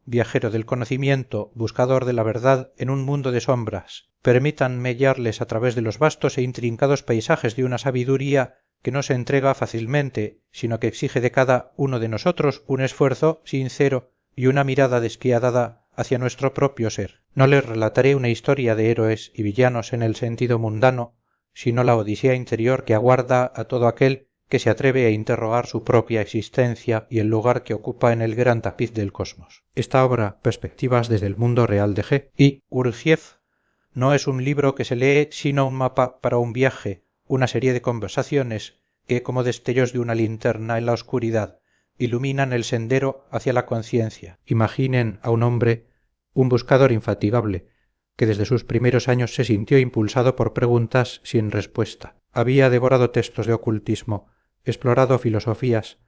viajero del conocimiento, buscador de la verdad en un mundo de sombras, permítanme guiarles a través de los vastos e intrincados paisajes de una sabiduría que no se entrega fácilmente, sino que exige de cada uno de nosotros un esfuerzo sincero y una mirada despiadada hacia nuestro propio ser. No les relataré una historia de héroes y villanos en el sentido mundano, sino la odisea interior que aguarda a todo aquel que se atreve a interrogar su propia existencia y el lugar que ocupa en el gran tapiz del cosmos. Esta obra, Perspectivas desde el mundo real de G. y Gurdjieff, no es un libro que se lee sino un mapa para un viaje, una serie de conversaciones que, como destellos de una linterna en la oscuridad, iluminan el sendero hacia la conciencia. Imaginen a un hombre, un buscador infatigable, que desde sus primeros años se sintió impulsado por preguntas sin respuesta. Había devorado textos de ocultismo, explorado filosofías,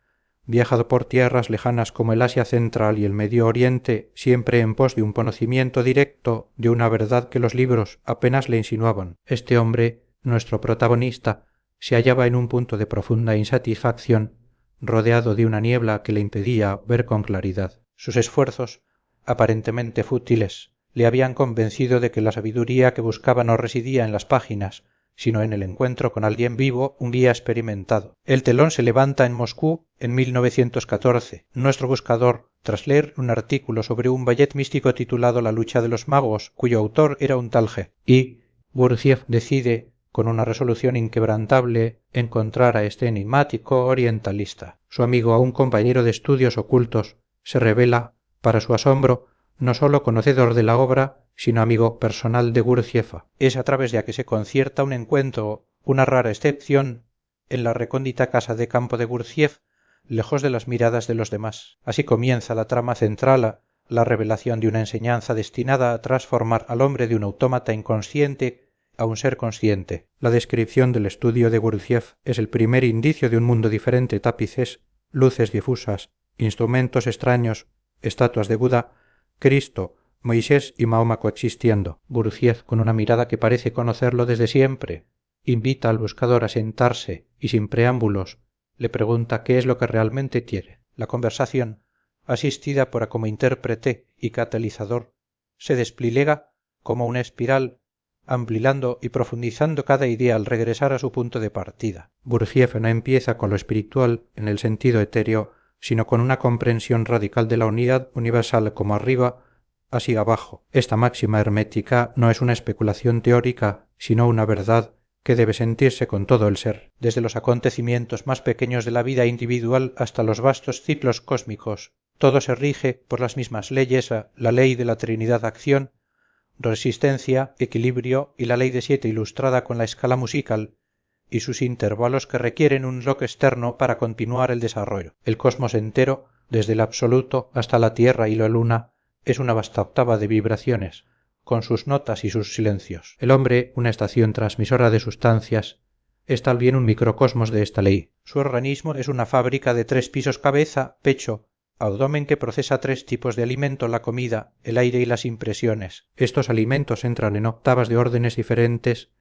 viajado por tierras lejanas como el Asia Central y el Medio Oriente, siempre en pos de un conocimiento directo de una verdad que los libros apenas le insinuaban. Este hombre, nuestro protagonista, se hallaba en un punto de profunda insatisfacción, rodeado de una niebla que le impedía ver con claridad. Sus esfuerzos, aparentemente fútiles, le habían convencido de que la sabiduría que buscaba no residía en las páginas, sino en el encuentro con alguien vivo, un guía experimentado. El telón se levanta en Moscú en 1914. Nuestro buscador, tras leer un artículo sobre un ballet místico titulado La lucha de los magos, cuyo autor era un tal G. y Gurdjieff decide, con una resolución inquebrantable, encontrar a este enigmático orientalista. Su amigo, aún compañero de estudios ocultos, se revela, para su asombro, no solo conocedor de la obra, sino amigo personal de Gurdjieff. Es a través de a que se concierta un encuentro, una rara excepción, en la recóndita casa de campo de Gurdjieff, lejos de las miradas de los demás. Así comienza la trama central, la revelación de una enseñanza destinada a transformar al hombre de un autómata inconsciente a un ser consciente. La descripción del estudio de Gurdjieff es el primer indicio de un mundo diferente: tapices, luces difusas, instrumentos extraños, estatuas de Buda, Cristo, Moisés y Mahoma coexistiendo. Gurdjieff, con una mirada que parece conocerlo desde siempre, invita al buscador a sentarse y, sin preámbulos, le pregunta qué es lo que realmente quiere. La conversación, asistida por como intérprete y catalizador, se despliega como una espiral, ampliando y profundizando cada idea al regresar a su punto de partida. Gurdjieff no empieza con lo espiritual en el sentido etéreo, sino con una comprensión radical de la unidad universal como arriba, así abajo. Esta máxima hermética no es una especulación teórica, sino una verdad que debe sentirse con todo el ser. Desde los acontecimientos más pequeños de la vida individual hasta los vastos ciclos cósmicos, todo se rige por las mismas leyes, la ley de la Trinidad acción, resistencia, equilibrio y la ley de 7 ilustrada con la escala musical y sus intervalos que requieren un bloque externo para continuar el desarrollo. El cosmos entero, desde el absoluto hasta la Tierra y la Luna, es una vasta octava de vibraciones, con sus notas y sus silencios. El hombre, una estación transmisora de sustancias, es también un microcosmos de esta ley. Su organismo es una fábrica de 3 pisos: cabeza, pecho, abdomen, que procesa 3 tipos de alimento: la comida, el aire y las impresiones. Estos alimentos entran en octavas de órdenes diferentes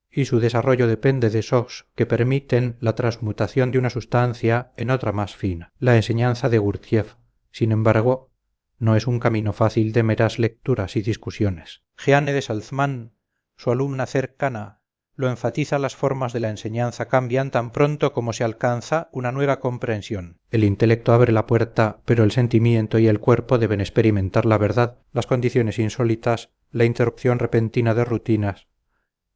y su desarrollo depende de esos que permiten la transmutación de una sustancia en otra más fina. La enseñanza de Gurdjieff, sin embargo, no es un camino fácil de meras lecturas y discusiones. Jeanne de Salzmann, su alumna cercana, lo enfatiza: las formas de la enseñanza cambian tan pronto como se alcanza una nueva comprensión. El intelecto abre la puerta, pero el sentimiento y el cuerpo deben experimentar la verdad. Las condiciones insólitas, la interrupción repentina de rutinas,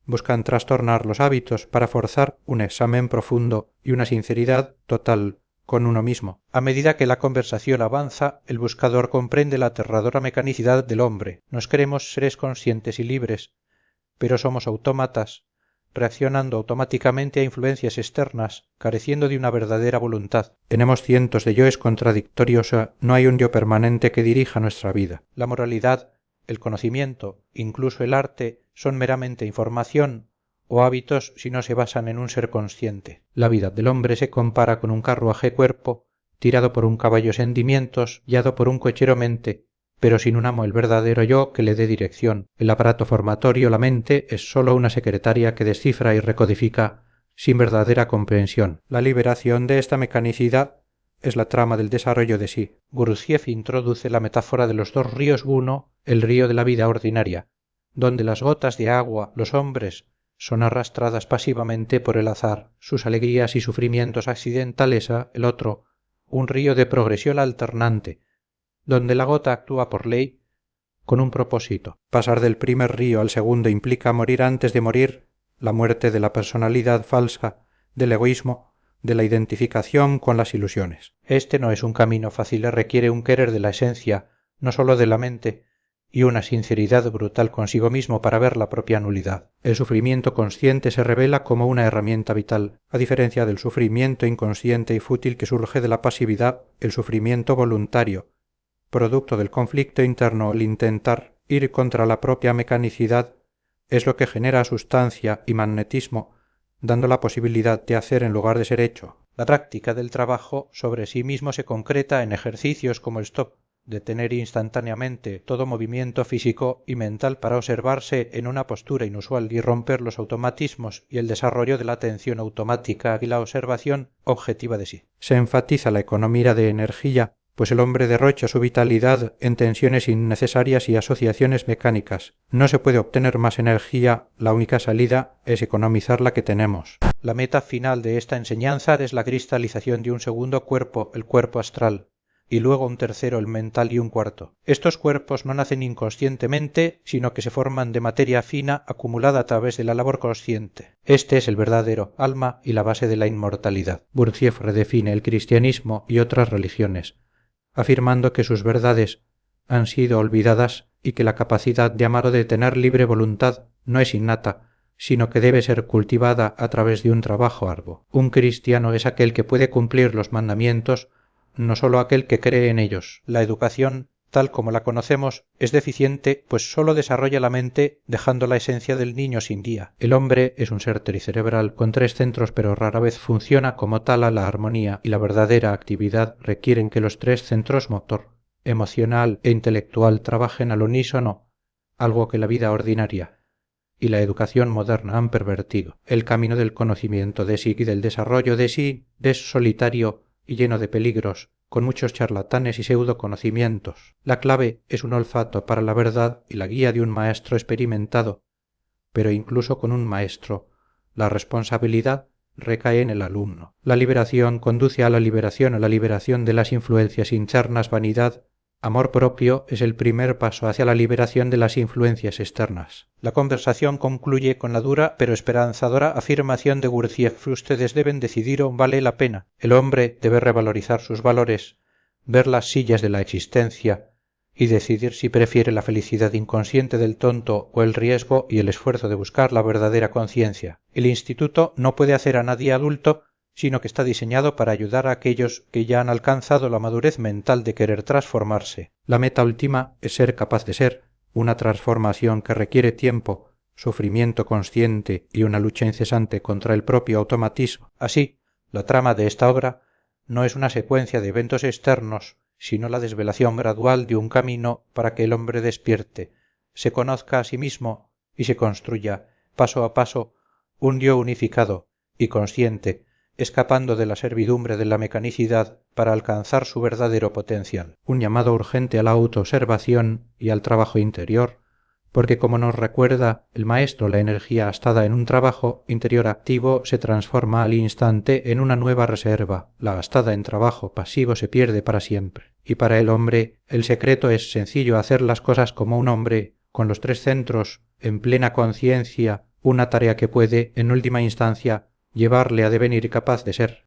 buscan trastornar los hábitos para forzar un examen profundo y una sinceridad total con uno mismo. A medida que la conversación avanza, el buscador comprende la aterradora mecanicidad del hombre. Nos creemos seres conscientes y libres, pero somos autómatas, reaccionando automáticamente a influencias externas, careciendo de una verdadera voluntad. Tenemos cientos de yoes contradictorios, no hay un yo permanente que dirija nuestra vida. La moralidad, el conocimiento, incluso el arte, son meramente información o hábitos si no se basan en un ser consciente. La vida del hombre se compara con un carruaje cuerpo, tirado por un caballo sentimientos, guiado por un cochero mente, pero sin un amo, el verdadero yo, que le dé dirección. El aparato formatorio, la mente, es sólo una secretaria que descifra y recodifica sin verdadera comprensión. La liberación de esta mecanicidad es la trama del desarrollo de sí. Gurdjieff introduce la metáfora de los dos ríos, uno, el río de la vida ordinaria, donde las gotas de agua, los hombres, son arrastradas pasivamente por el azar, sus alegrías y sufrimientos accidentales; el otro, un río de progresión alternante, donde la gota actúa por ley, con un propósito. Pasar del primer río al segundo implica morir antes de morir, la muerte de la personalidad falsa, del egoísmo, de la identificación con las ilusiones. Este no es un camino fácil, requiere un querer de la esencia, no sólo de la mente, y una sinceridad brutal consigo mismo para ver la propia nulidad. El sufrimiento consciente se revela como una herramienta vital, a diferencia del sufrimiento inconsciente y fútil que surge de la pasividad. El sufrimiento voluntario, producto del conflicto interno, el intentar ir contra la propia mecanicidad, es lo que genera sustancia y magnetismo, dando la posibilidad de hacer en lugar de ser hecho. La práctica del trabajo sobre sí mismo se concreta en ejercicios como el stop, detener instantáneamente todo movimiento físico y mental para observarse en una postura inusual y romper los automatismos y el desarrollo de la atención automática y la observación objetiva de sí. Se enfatiza la economía de energía, pues el hombre derrocha su vitalidad en tensiones innecesarias y asociaciones mecánicas. No se puede obtener más energía, la única salida es economizar la que tenemos. La meta final de esta enseñanza es la cristalización de un segundo cuerpo, el cuerpo astral, y luego un tercero, el mental, y un cuarto. Estos cuerpos no nacen inconscientemente, sino que se forman de materia fina acumulada a través de la labor consciente. Este es el verdadero alma y la base de la inmortalidad. Gurdjieff redefine el cristianismo y otras religiones, afirmando que sus verdades han sido olvidadas y que la capacidad de amar o de tener libre voluntad no es innata, sino que debe ser cultivada a través de un trabajo arduo. Un cristiano es aquel que puede cumplir los mandamientos, no solo aquel que cree en ellos. La educación, tal como la conocemos, es deficiente, pues solo desarrolla la mente dejando la esencia del niño sin guía. El hombre es un ser tricerebral con 3 centros, pero rara vez funciona como tal. La armonía y la verdadera actividad requieren que los 3 centros motor, emocional e intelectual trabajen al unísono, algo que la vida ordinaria y la educación moderna han pervertido. El camino del conocimiento de sí y del desarrollo de sí es solitario y lleno de peligros, con muchos charlatanes y pseudoconocimientos. La clave es un olfato para la verdad y la guía de un maestro experimentado, pero incluso con un maestro, la responsabilidad recae en el alumno. La liberación conduce a la liberación de las influencias internas. Vanidad, amor propio es el primer paso hacia la liberación de las influencias externas. La conversación concluye con la dura pero esperanzadora afirmación de Gurdjieff: ustedes deben decidir o vale la pena. El hombre debe revalorizar sus valores, ver las sillas de la existencia y decidir si prefiere la felicidad inconsciente del tonto o el riesgo y el esfuerzo de buscar la verdadera conciencia. El instituto no puede hacer a nadie adulto, sino que está diseñado para ayudar a aquellos que ya han alcanzado la madurez mental de querer transformarse. La meta última es ser capaz de ser, una transformación que requiere tiempo, sufrimiento consciente y una lucha incesante contra el propio automatismo. Así, la trama de esta obra no es una secuencia de eventos externos, sino la desvelación gradual de un camino para que el hombre despierte, se conozca a sí mismo y se construya, paso a paso, un yo unificado y consciente, escapando de la servidumbre de la mecanicidad para alcanzar su verdadero potencial. Un llamado urgente a la autoobservación y al trabajo interior, porque como nos recuerda el maestro, la energía gastada en un trabajo interior activo se transforma al instante en una nueva reserva. La gastada en trabajo pasivo se pierde para siempre. Y para el hombre el secreto es sencillo: hacer las cosas como un hombre, con los 3 centros en plena conciencia, una tarea que puede, en última instancia, llevarle a devenir capaz de ser.